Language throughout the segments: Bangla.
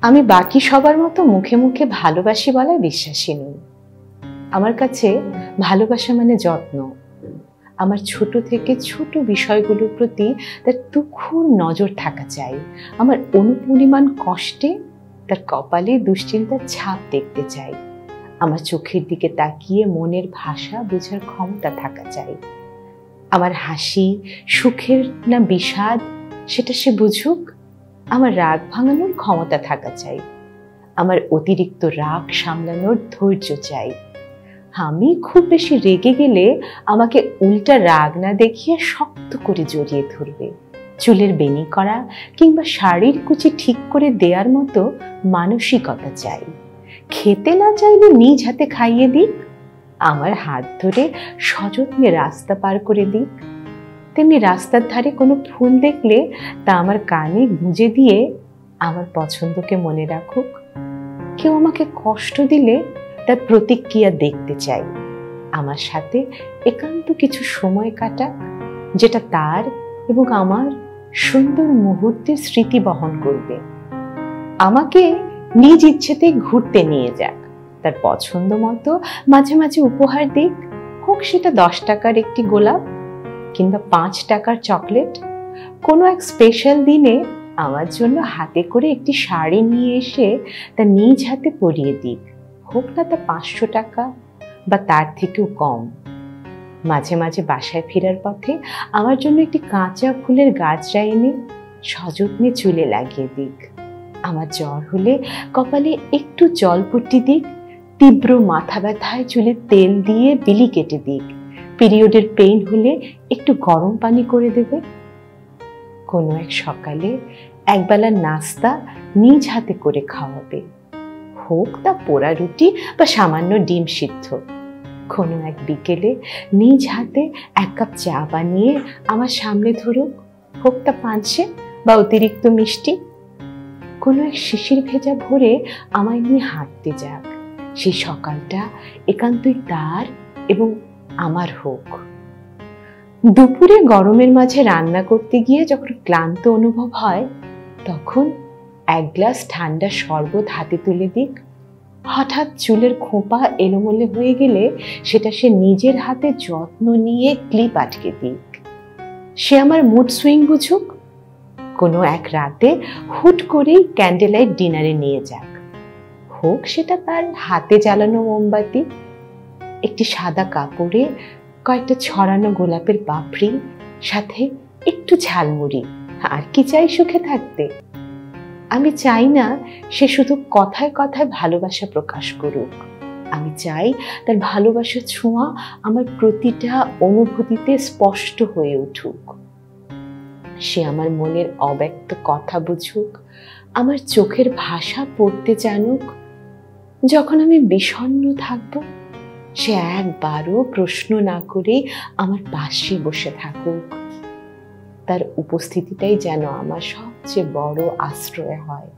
আমি বাকি সবার মতো মুখে মুখে ভালোবাসি বলায় বিশ্বাসী নই। আমার কাছে ভালোবাসা মানে যত্ন। আমার ছোট থেকে ছোট বিষয়গুলোর প্রতি তার তুখুর নজর থাকা চাই। আমার অনুপরিমাণ কষ্টে তার কপালে দুশ্চিন্তার ছাপ দেখতে চাই। আমার চোখের দিকে তাকিয়ে মনের ভাষা বোঝার ক্ষমতা থাকা চাই। আমার হাসি সুখের না বিষাদ সেটা সে বুঝুক। আমার রাগ ভাঙানোর ক্ষমতা থাকা চাই। আমার অতিরিক্ত রাগ সামলানোর ধৈর্য চাই। আমি খুব বেশি রেগে গেলে আমাকে উল্টা রাগ না দেখিয়ে শক্ত করে জড়িয়ে ধরবে। চুলের বেনি করা কিংবা শাড়ির কুচি ঠিক করে দেওয়ার মতো মানসিকতা চাই। খেতে না চাইলে নিজ হাতে খাইয়ে দিক। আমার হাত ধরে সযত্নে রাস্তা পার করে দিক। তেমনি রাস্তার ধারে কোনো ফুল দেখলে তা আমার কানে গুঁজে দিয়ে আমার পছন্দকে মনে রাখুক। কেউ আমাকে কষ্ট দিলে তার প্রতিক্রিয়া দেখতে চাই। আমার সাথে একান্ত কিছু সময় কাটাক, যেটা তার এবং আমার সুন্দর মুহূর্তের স্মৃতি বহন করবে। আমাকে নিজ ইচ্ছেতেই ঘুরতে নিয়ে যাক, তার পছন্দ মতো মাঝে মাঝে উপহার দিক। হোক সেটা 10 টাকার একটি গোলাপ কিংবা 5 টাকার চকলেট। কোনো এক স্পেশাল দিনে আমার জন্য হাতে করে একটি শাড়ি নিয়ে এসে তা নিজ হাতে পরিয়ে দিক। হোক না তা 500 টাকা বা তার থেকেও কম। মাঝে মাঝে বাসায় ফেরার পথে আমার জন্য একটি কাঁচা ফুলের গাছরা এনে সযত্নে চুলে লাগিয়ে দিক। আমার জ্বর হলে কপালে একটু জলপট্টি দিক। তীব্র মাথা ব্যথায় চুলে তেল দিয়ে বিলি কেটে দিক। পিরিয়ডের পেইন হলে একটু গরম পানি করে দেবে। কোনো এক সকালে একবেলা নাস্তা নিজ হাতে করে খাওয়াবে। হোক তা পোড়া রুটি বা সামান্য ডিম সিদ্ধ। কোনো এক বিকেলে নিজ হাতে 1 কাপ চা বানিয়ে আমার সামনে ধরুক। হোক তা পাঞ্চে বা অতিরিক্ত মিষ্টি। কোনো এক শিশির ভেজা ভোরে আমায় নিয়ে হাঁটতে যাক। সেই সকালটা একান্তই তার এবং আমার হোক। দুপুরে গরমের মাঝে রান্না করতে গিয়ে যখন ক্লান্ত অনুভব হয়, তখন 1 গ্লাস ঠান্ডা শরবত হাতে তুলে দিক। হঠাৎ চুলের খোঁপা এলোমেলো হয়ে গেলে সেটা সে নিজের হাতে যত্ন নিয়ে ক্লিপ আটকে দিক। সে আমার মুড সুইং বুঝুক। কোনো এক রাতে হুট করেই ক্যান্ডেল লাইট ডিনারে নিয়ে যাক। হোক সেটা তার হাতে জ্বালানো মোমবাতি, একটি সাদা কাপড়ে কয়েকটা ছড়ানো গোলাপের পাপড়ি, সাথে একটু ঝালমুড়ি। আর কি চাই সুখে থাকতে? আমি চাই না সে শুধু কথায় কথায় ভালোবাসা প্রকাশ করুক। আমি চাই তার ভালোবাসার ছোঁয়া আমার প্রতিটা অনুভূতিতে স্পষ্ট হয়ে উঠুক। সে আমার মনের অব্যক্ত কথা বুঝুক, আমার চোখের ভাষা পড়তে জানুক। যখন আমি বিষণ্ণ থাকব, সে একবারও প্রশ্ন না করে আমার পাশে বসে থাকুক। তার উপস্থিতিটাই যেন আমার সবচেয়ে বড় আশ্রয় হয়।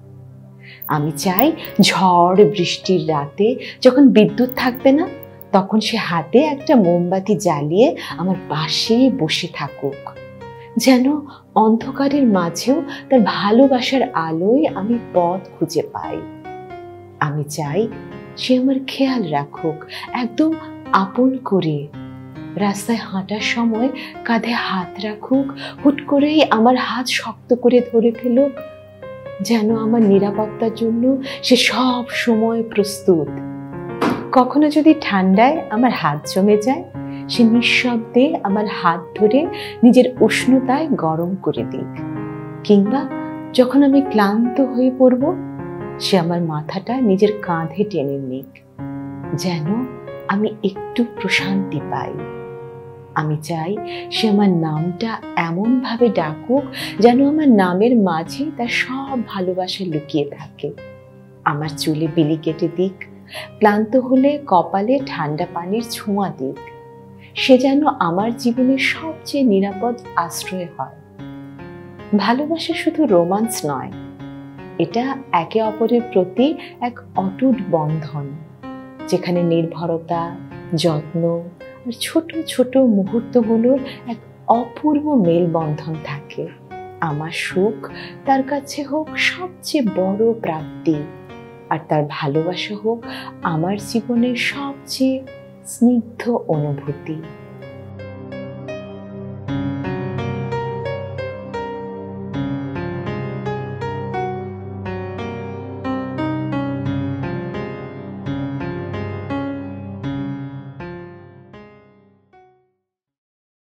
আমি চাই ঝড় বৃষ্টির রাতে যখন বিদ্যুৎ থাকবে না, তখন সে হাতে একটা মোমবাতি জ্বালিয়ে আমার পাশে বসে থাকুক। যেন অন্ধকারের মাঝেও তার ভালোবাসার আলোয় আমি পথ খুঁজে পাই। আমি চাই সে আমার খেয়াল রাখুক একদম আপন করে। রাস্তায় হাঁটার সময় কাঁধে হাত রাখুক, হুট করেই আমার হাত শক্ত করে ধরে ফেলুক। যেন আমার নিরাপত্তার জন্য সে সব সময় প্রস্তুত। কখনো যদি ঠান্ডায় আমার হাত জমে যায়, সে নিঃশব্দে আমার হাত ধরে নিজের উষ্ণতায় গরম করে দিক। কিংবা যখন আমি ক্লান্ত হয়ে পড়ব, সে আমার মাথাটা নিজের কাঁধে টেনে নিক, যেন আমি একটু প্রশান্তি পাই। আমি চাই সে আমার নামটা এমনভাবে ডাকুক যেন আমার নামের মাঝে তার সব ভালোবাসা লুকিয়ে থাকে। আমার চুলে বিলি কেটে দিক, ক্লান্ত হলে কপালে ঠান্ডা পানির ছোঁয়া দিক। সে যেন আমার জীবনের সবচেয়ে নিরাপদ আশ্রয় হয়। ভালোবাসা শুধু রোমান্স নয়, এটা একে অপরের প্রতি এক অটুট বন্ধন, যেখানে নির্ভরতা, যত্ন আর ছোট ছোট মুহূর্তগুলোর এক অপূর্ব মেলবন্ধন থাকে। আমার সুখ তার কাছে হোক সবচেয়ে বড় প্রাপ্তি, আর তার ভালোবাসা হোক আমার জীবনের সবচেয়ে স্নিগ্ধ অনুভূতি।